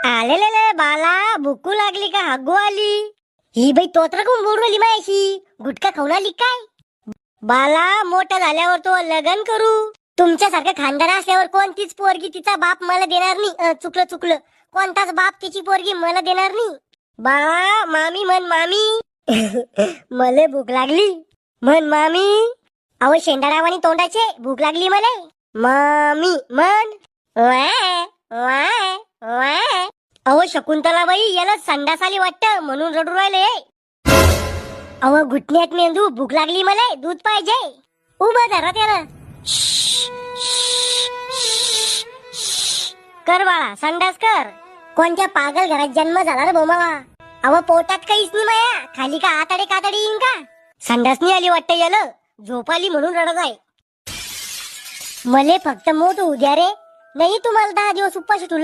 आलेले बाला भुकू लागली का हागू आली? ही बाई तोत्र कोण बोलू राहिली मायाशी? गुटखा खाऊन आली काय? बाला मोठा झाल्यावर तो लग्न करू. तुमच्यासारखं खानदार असल्यावर कोणतीच पोरगी तिचा बाप मला देणार नाही. चुकलं कोणताच बाप तिची पोरगी मला देणार नाही. बाळा मामी म्हण मामी. मले भूक लागली म्हण मामी. अहो शेंडारावानी तोंडाचे भूक लागली मले. मामी म्हण. Y Y Y. अहो शकुंतला बाई याला संडास आली वाटतं म्हणून रडू राहिले. अहो घुटण्यात मेंदू भूक लागली मला दूध पाहिजे. उभा धरा त्याला. कर बाळा संडास कर. कोणत्या पागल घरात जन्म झाला रे बोमावा. अहो पोटात काहीच नाही माया. खाली का आताडे कातडी येईन का? संडास नाही आली वाटतं याला. झोप आली म्हणून रडत आहे. मले फक्त मोठ उद्या रे. नाही तुम्हाला 10 दिवस उपाशी ठेवलं.